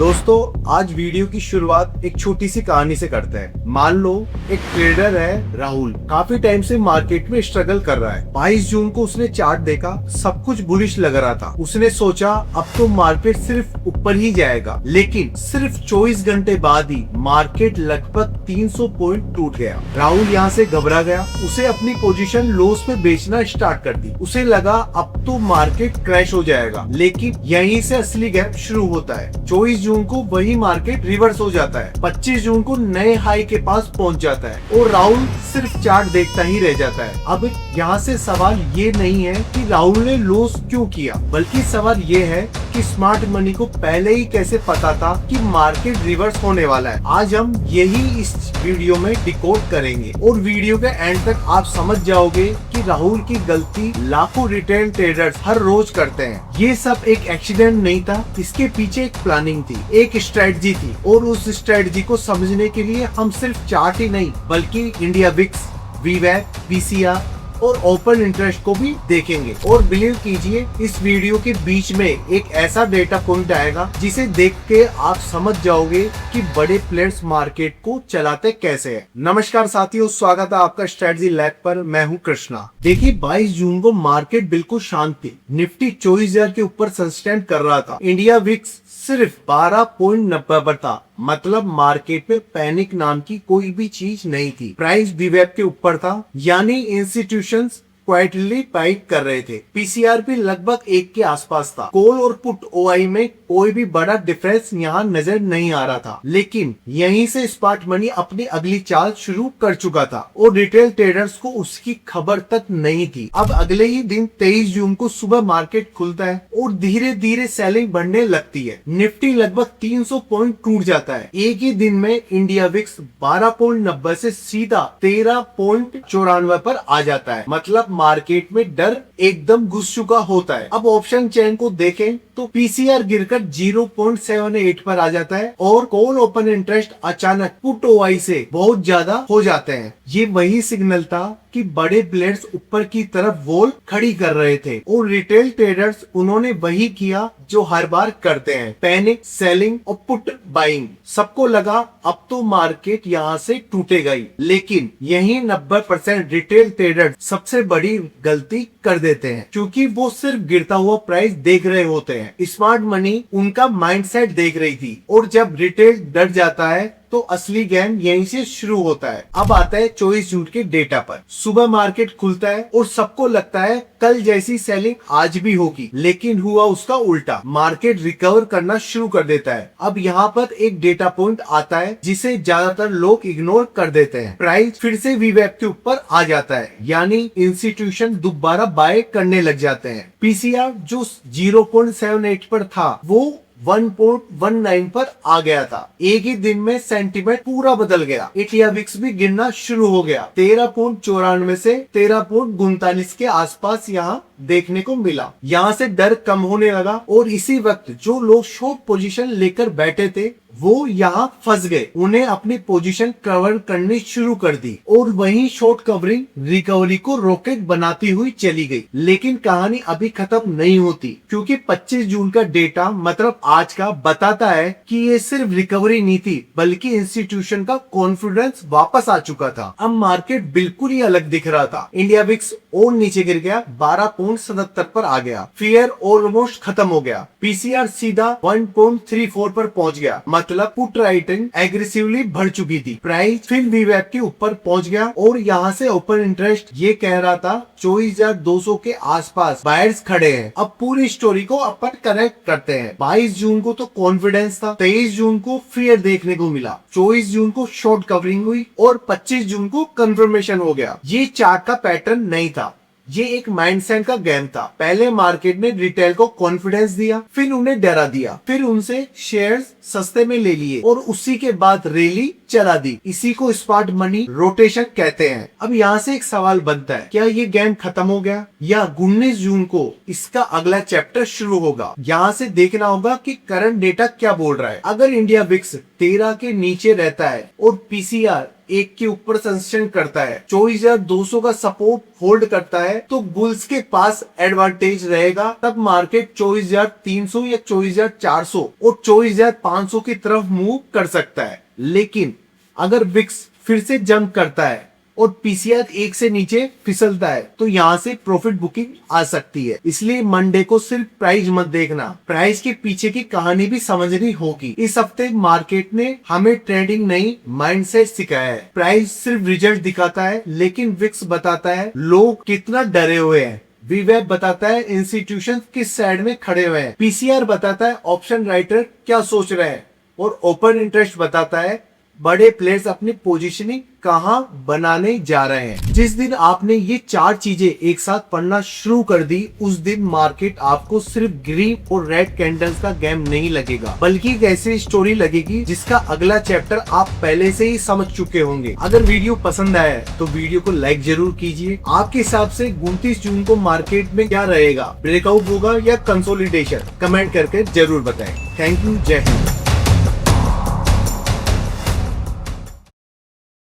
दोस्तों आज वीडियो की शुरुआत एक छोटी सी कहानी से करते हैं। मान लो एक ट्रेडर है राहुल, काफी टाइम से मार्केट में स्ट्रगल कर रहा है। 22 जून को उसने चार्ट देखा, सब कुछ बुलिश लग रहा था। उसने सोचा अब तो मार्केट सिर्फ ऊपर ही जाएगा, लेकिन सिर्फ 24 घंटे बाद ही मार्केट लगभग 300 पॉइंट टूट गया। राहुल यहाँ से घबरा गया, उसे अपनी पोजीशन लॉस में बेचना स्टार्ट कर दी। उसे लगा अब तो मार्केट क्रैश हो जाएगा, लेकिन यहीं से असली गैप शुरू होता है। 24 जून को वही मार्केट रिवर्स हो जाता है। 25 जून को नए हाई के पास पहुंच जाता है और राहुल सिर्फ चार्ट देखता ही रह जाता है। अब यहाँ से सवाल ये नहीं है कि राहुल ने लॉस क्यों किया, बल्कि सवाल ये है कि स्मार्ट मनी को पहले ही कैसे पता था कि मार्केट रिवर्स होने वाला है। आज हम यही इस वीडियो में डिकोड करेंगे और वीडियो के एंड तक आप समझ जाओगे कि राहुल की गलती लाखों रिटेल ट्रेडर्स हर रोज करते हैं। ये सब एक एक्सीडेंट नहीं था, इसके पीछे एक प्लानिंग थी, एक स्ट्रेटजी थी। और उस स्ट्रेटजी को समझने के लिए हम सिर्फ चार्ट ही नहीं बल्कि इंडिया विक्स, वीवैप, पीसीआर और ओपन इंटरेस्ट को भी देखेंगे। और बिलीव कीजिए इस वीडियो के बीच में एक ऐसा डेटा पॉइंट आएगा जिसे देख के आप समझ जाओगे कि बड़े प्लेयर्स मार्केट को चलाते कैसे हैं। नमस्कार साथियों, स्वागत है आपका स्ट्रेटजी लैब पर। मैं हूं कृष्णा। देखिए 22 जून को मार्केट बिल्कुल शांत थी। निफ्टी 24,000 के ऊपर सस्टेन कर रहा था। इंडिया विक्स सिर्फ 12.90 पर था, मतलब मार्केट में पैनिक नाम की कोई भी चीज नहीं थी। प्राइस वीवैप के ऊपर था, यानी इंस्टीट्यूशंस क्वाइटली बाइट कर रहे थे। पीसीआर भी लगभग 1 के आसपास था। कॉल और पुट ओआई में कोई भी बड़ा डिफरेंस यहाँ नजर नहीं आ रहा था, लेकिन यहीं से स्मार्ट मनी अपनी अगली चाल शुरू कर चुका था और रिटेल ट्रेडर्स को उसकी खबर तक नहीं थी। अब अगले ही दिन 23 जून को सुबह मार्केट खुलता है और धीरे धीरे सेलिंग बढ़ने लगती है। निफ्टी लगभग 300 पॉइंट टूट जाता है। एक ही दिन में इंडिया विक्स 12.90 से सीधा 13.94 पर आ जाता है, मतलब मार्केट में डर एकदम घुस चुका होता है। अब ऑप्शन चेन को देखें तो पीसीआर गिरकर 0.78 पर आ जाता है और कॉल ओपन इंटरेस्ट अचानक पुट ओआई से बहुत ज्यादा हो जाते हैं। ये वही सिग्नल था कि बड़े प्लेयर्स ऊपर की तरफ वॉल खड़ी कर रहे थे और रिटेल ट्रेडर्स उन्होंने वही किया जो हर बार करते हैं, पैनिक सेलिंग और पुट बाइंग। सबको लगा अब तो मार्केट यहाँ से टूटेगा ही, लेकिन यही 90% रिटेल ट्रेडर्स सबसे बड़ी गलती कर देते हैं, क्योंकि वो सिर्फ गिरता हुआ प्राइस देख रहे होते हैं। स्मार्ट मनी उनका माइंडसेट देख रही थी और जब रिटेल डर जाता है तो असली गेम यहीं से शुरू होता है। अब आता है 24 जून के डेटा पर। सुबह मार्केट खुलता है और सबको लगता है कल जैसी सेलिंग आज भी होगी, लेकिन हुआ उसका उल्टा। मार्केट रिकवर करना शुरू कर देता है। अब यहाँ पर एक डेटा पॉइंट आता है जिसे ज्यादातर लोग इग्नोर कर देते हैं। प्राइस फिर से वीवैप के ऊपर आ जाता है, यानी इंस्टीट्यूशन दोबारा बाय करने लग जाते हैं। पीसीआर जो 0.78 पर था वो 1.19 पर आ गया था। एक ही दिन में सेंटीमेंट पूरा बदल गया। इंडिया विक्स भी गिरना शुरू हो गया। 13.94 से 13.39 के आसपास यहाँ देखने को मिला। यहाँ से डर कम होने लगा और इसी वक्त जो लोग शॉर्ट पोजीशन लेकर बैठे थे वो यहाँ फंस गए। उन्हें अपनी पोजीशन कवर करनी शुरू कर दी और वहीं शॉर्ट कवरिंग रिकवरी को रॉकेट बनाती हुई चली गई। लेकिन कहानी अभी खत्म नहीं होती, क्योंकि 25 जून का डेटा मतलब आज का बताता है कि ये सिर्फ रिकवरी नहीं थी, बल्कि इंस्टीट्यूशन का कॉन्फिडेंस वापस आ चुका था। अब मार्केट बिल्कुल ही अलग दिख रहा था। इंडिया विक्स और नीचे गिर गया, 12.77 पर आ गया। फियर ऑलमोस्ट खत्म हो गया। पीसीआर सीधा 1.34 पर पहुंच गया, मतलब पुट राइटिंग एग्रेसिवली बढ़ चुकी थी। प्राइस फिर वीवैप के ऊपर पहुंच गया और यहाँ से ओपन इंटरेस्ट ये कह रहा था 24,200 के आसपास बायर्स खड़े हैं। अब पूरी स्टोरी को अपन कनेक्ट करते हैं। 22 जून को तो कॉन्फिडेंस था, 23 जून को फियर देखने को मिला, 24 जून को शॉर्ट कवरिंग हुई और 25 जून को कंफर्मेशन हो गया। ये चार्ट का पैटर्न नहीं था, ये एक माइंडसेट का गेम था। पहले मार्केट ने रिटेल को कॉन्फिडेंस दिया, फिर उन्हें डरा दिया, फिर उनसे शेयर्स सस्ते में ले लिए और उसी के बाद रैली चला दी। इसी को स्मार्ट मनी रोटेशन कहते हैं। अब यहाँ से एक सवाल बनता है, क्या ये गेम खत्म हो गया या 19 जून को इसका अगला चैप्टर शुरू होगा? यहाँ से देखना होगा कि करंट डेटा क्या बोल रहा है। अगर इंडिया विक्स 13 के नीचे रहता है और पीसीआर 1 के ऊपर सस्टेन करता है, 24,200 का सपोर्ट होल्ड करता है, तो बुल्स के पास एडवांटेज रहेगा। तब मार्केट 24,300 या 24,400 और 24,500 की तरफ मूव कर सकता है। लेकिन अगर विक्स फिर से जंप करता है और पीसीआर 1 से नीचे फिसलता है, तो यहाँ से प्रॉफिट बुकिंग आ सकती है। इसलिए मंडे को सिर्फ प्राइस मत देखना, प्राइस के पीछे की कहानी भी समझनी होगी। इस हफ्ते मार्केट ने हमें ट्रेडिंग नहीं माइंडसेट सिखाया है। प्राइस सिर्फ रिजल्ट दिखाता है, लेकिन विक्स बताता है लोग कितना डरे हुए हैं। वीवेब बताता है इंस्टीट्यूशन किस साइड में खड़े हुए हैं। पीसीआर बताता है ऑप्शन राइटर क्या सोच रहे हैं, और ओपन इंटरेस्ट बताता है बड़े प्लेयर्स अपनी पोजीशनिंग कहां बनाने जा रहे हैं। जिस दिन आपने ये 4 चीजें एक साथ पढ़ना शुरू कर दी, उस दिन मार्केट आपको सिर्फ ग्रीन और रेड कैंडल्स का गेम नहीं लगेगा, बल्कि एक ऐसी स्टोरी लगेगी जिसका अगला चैप्टर आप पहले से ही समझ चुके होंगे। अगर वीडियो पसंद आया है तो वीडियो को लाइक जरूर कीजिए। आपके हिसाब से 29 जून को मार्केट में क्या रहेगा, ब्रेकआउट होगा या कंसोलिडेशन? कमेंट करके जरूर बताएं। थैंक यू, जय हिंद।